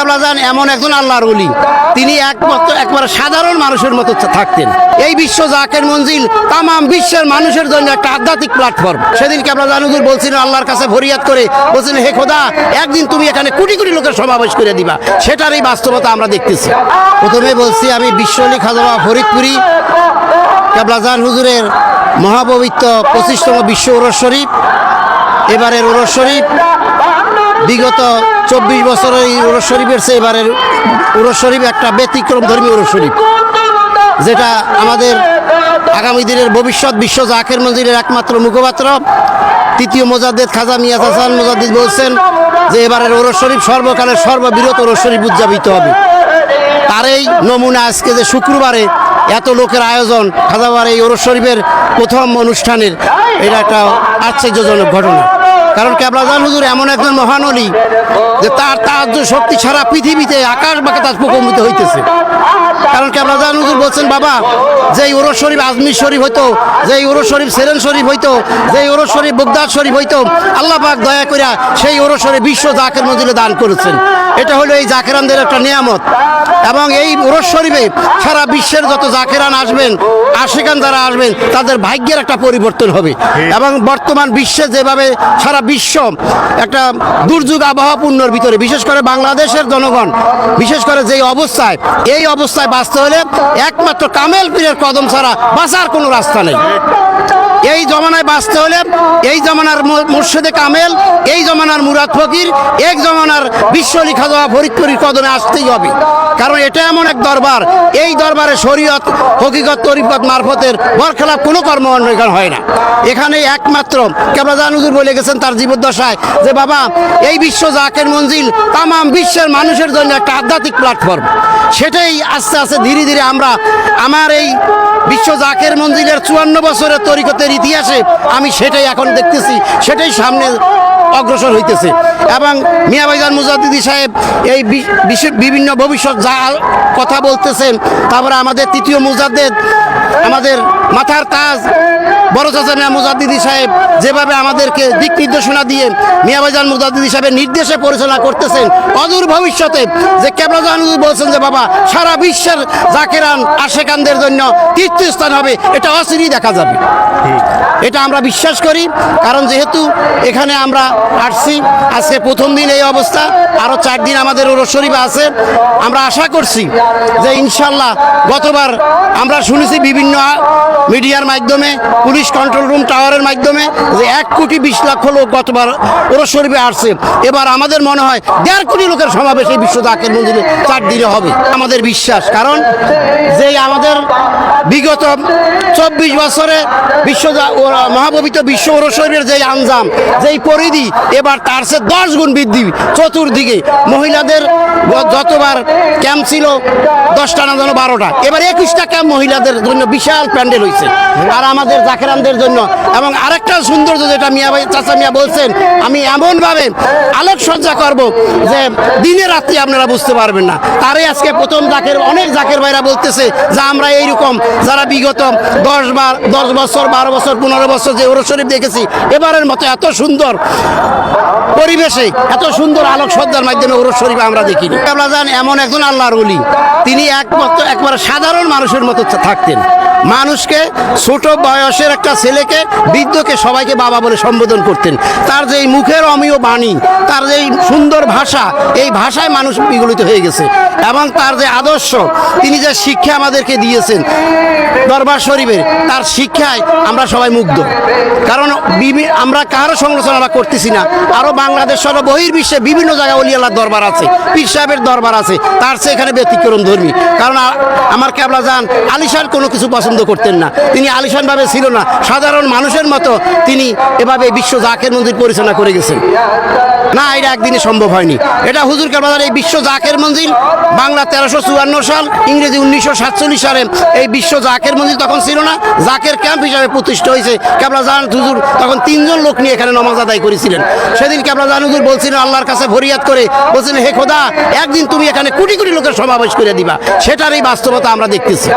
কেবলাজান এমন একজন আল্লাহর ওলি, তিনি একবার সাধারণ মানুষের মতো থাকতেন। এই বিশ্ব জাকের মঞ্জিল তাম বিশ্বের মানুষের জন্য একটা আধ্যাত্মিক প্ল্যাটফর্ম। সেদিন কেবলাজান হুজুর বলছিলেন আল্লাহর কাছে ফরিয়াদ করে, বলছিলেন হে খোদা, একদিন তুমি এখানে কোটি কোটি লোকের সমাবেশ করে দিবা। সেটারই বাস্তবতা আমরা দেখতেছি। প্রথমে বলছি আমি বিশ্ব অলি খাজা বাবা ফরিদপুরি কেবলাজান হুজুরের মহাপবিত্র 25তম বিশ্ব উরস শরীফ, এবারের উরস শরীফ বিগত 24 বছরের এই উরস শরীফের চেয়ে এবারের উরস শরীফ একটা ব্যতিক্রম ধর্মী উরস শরীফ, যেটা আমাদের আগামী দিনের ভবিষ্যৎ বিশ্ব জাকের মঞ্জিলের একমাত্র মুখপাত্র তৃতীয় মোজাদ্দেদ খাজা মিয়াজ হাসান মুজাদ্দিদ বলছেন যে এবারের উরস শরীফ সর্বকালের সর্ববৃহৎ উরস শরীফ উদযাপিত হবে। তার এই নমুনা আজকে যে শুক্রবারে এত লোকের আয়োজন খাজাবার এই উরস শরীফের প্রথম অনুষ্ঠানের, এটা একটা আশ্চর্যজনক ঘটনা। কারণ কেবলাজান হুজুর এমন একজন মহান অলি যে তার তাজ্জুদ শক্তি সারা পৃথিবীতে আকাশ বাতাস প্রকম্পিত হইতেছে। কারণ কেবলাজান হুজুর বলছেন বাবা, যেই উরস শরীফ আজমির শরীফ হইতো, যেই উরস শরীফ সেরেন শরীফ হইতো, যেই উরস শরীফ বগদাদ শরীফ হইতো, আল্লাহ পাক দয়া করিয়া সেই উরস শরীফ বিশ্ব জাকের মঞ্জিলে দান করেছেন। এটা হলো এই জাকেরানদের একটা নিয়ামত। এবং এই উরস শরীফে সারা বিশ্বের যত জাকেরান আসবেন, আশিকান যারা আসবেন, তাদের ভাগ্যের একটা পরিবর্তন হবে। এবং বর্তমান বিশ্বে যেভাবে সারা বিশ্ব একটা দুর্যোগ আবহাওয়াপূর্ণর ভিতরে, বিশেষ করে বাংলাদেশের জনগণ বিশেষ করে যেই অবস্থায়, এই অবস্থায় বাঁচতে হলে একমাত্র কামেল পীরের কদম ছাড়া বাঁচার কোনো রাস্তা নেই। এই জমানায় বাঁচতে হলে এই জমানার মুর্শিদে কামেল, এই জমানার মুরাদ ফকির, এক জমানার বিশ্ব অলি খাজা ফরিদপুরির কদমে আসতেই হবে। কারণ এটা এমন এক দরবার, এই দরবারে শরীয়ত হকিকত তরিকত মারফতের বরখেলাপ কোনো কর্মকাণ্ড এখানে হয় না। এখানে একমাত্র কেবলাজান হুজুর বলে গেছেন তার জীবদ্দশায় যে বাবা, এই বিশ্ব জাকের মঞ্জিল তাম বিশ্বের মানুষের জন্য একটা আধ্যাত্মিক প্ল্যাটফর্ম। সেটাই আস্তে আস্তে ধীরে ধীরে আমার এই বিশ্ব জাকের মঞ্জিলের 54 বছরের তরিকতের ইতিহাসে আমি সেটাই এখন দেখতেছি, সেটাই সামনে অগ্রসর হইতেছে। এবং মিয়া ভাইজান মুজাদ্দিদি সাহেব এই বিভিন্ন ভবিষ্যৎ যা কথা বলতেছেন, তারপরে আমাদের তৃতীয় মুজাদ্দেদ, আমাদের মাথার তাজ বড় চাচা মিয়া মুজাদ্দিদি সাহেব যেভাবে আমাদেরকে দিক নির্দেশনা দিয়ে মিয়া ভাইজান মুজাদ্দিদি সাহেবের নির্দেশে পরিচালনা করতেছেন, অদূর ভবিষ্যতে যে কেবলাজান হুজুর বলছেন যে বাবা, সারা বিশ্বের জাকেরান আশেকানদের জন্য তীর্থস্থান হবে, এটা অচিরেই দেখা যাবে। এটা আমরা বিশ্বাস করি। কারণ যেহেতু এখানে আমরা আসছি, আজকে প্রথম দিন এই অবস্থা, আরও 4 দিন আমাদের উরস শরীফ আছে। আমরা আশা করছি যে ইনশাল্লাহ, গতবার আমরা শুনেছি বিভিন্ন মিডিয়ার মাধ্যমে, পুলিশ কন্ট্রোল রুম টাওয়ারের মাধ্যমে যে 1,20,00,000 লোক গতবার উরস শরীফে আসছে। এবার আমাদের মনে হয় 1.5 কোটি লোকের সমাবেশ এই বিশ্ব জাকের মঞ্জিলে 4 দিনে হবে, আমাদের বিশ্বাস। কারণ যে আমাদের বিগত 24 বছরে মহাপবিত্র বিশ্ব উরস শরীফের যেই আঞ্জাম, যেই পরিধি, এবার তার চেয়ে 10 গুণ বৃদ্ধি। চতুর্দিকে মহিলাদের যতবার ক্যাম্প ছিল 10টা না যেন 12টা, এবার 21টা ক্যাম্প মহিলাদের জন্য বিশাল প্যান্ডেল হয়েছে আর আমাদের জাকেরানদের জন্য। এবং আরেকটা সৌন্দর্য যেটা মিয়া ভাই চাচা মিয়া বলছেন, আমি এমনভাবে আলোকসজ্জা করব যে দিনে রাত্রি আপনারা বুঝতে পারবেন না। তারই আজকে প্রথম জাকের অনেক জাকের ভাইরা বলতেছে যে আমরা এইরকম যারা বিগত 10 বছর 12 বছর 15 বছর যে উরস শরীফ দেখেছি, এবারের মতো এত সুন্দর পরিবেশে, এত সুন্দর আলোকসজ্জার মাধ্যমে উরস শরীফ আমরা দেখিনি। কেবলাজান এমন একজন আল্লাহর ওলি, তিনি একবার সাধারণ মানুষের মতো থাকতেন। মানুষকে, ছোট বয়সের একটা ছেলেকে, বৃদ্ধকে, সবাইকে বাবা বলে সম্বোধন করতেন। তার যেই মুখের অমীয় বাণী, তার যেই সুন্দর ভাষা, এই ভাষায় মানুষ বিগলিত হয়ে গেছে। এবং তার যে আদর্শ, তিনি যে শিক্ষা আমাদেরকে দিয়েছেন দরবার শরীফের, তার শিক্ষায় আমরা সবাই মুগ্ধ। কারণ আমরা কারো সমালোচনা করতেছি না, আরও বাংলাদেশ সহ বহির্বিশ্বে বিভিন্ন জায়গায় অলি আল্লাহর দরবার আছে, পীর সাহেবের দরবার আছে, তার চেয়ে এখানে ব্যতিক্রম ধর্মী। কারণ আমার কেবলাজান আলিশান কোনো কিছু পছন্দ করতেন না, তিনি আলিশানভাবে ছিল না, সাধারণ মানুষের মতো তিনি এভাবে বিশ্ব জাকের মঞ্জিল পরিচালনা করে গেছেন। না, এটা একদিনে সম্ভব হয়নি। এটা হুজুর কেবলাজান এই বিশ্ব জাকের মঞ্জিল বাংলা 1354 সাল, ইংরেজি 1947 সালে এই বিশ্ব জাকের মঞ্জিল তখন ছিল না, জাকের ক্যাম্প হিসাবে প্রতিষ্ঠা হয়েছে। কেবলাজান হুজুর তখন 3 জন লোক নিয়ে এখানে নামাজ আদায় করেছিলেন। সেদিন কেবলাজান হুজুর বলছিলেন আল্লাহর কাছে ফরিয়াদ করে, বলছিলেন হে খোদা, একদিন তুমি এখানে কোটি কোটি লোকের সমাবেশ করে দিবা। সেটারই বাস্তবতা আমরা দেখতেছি।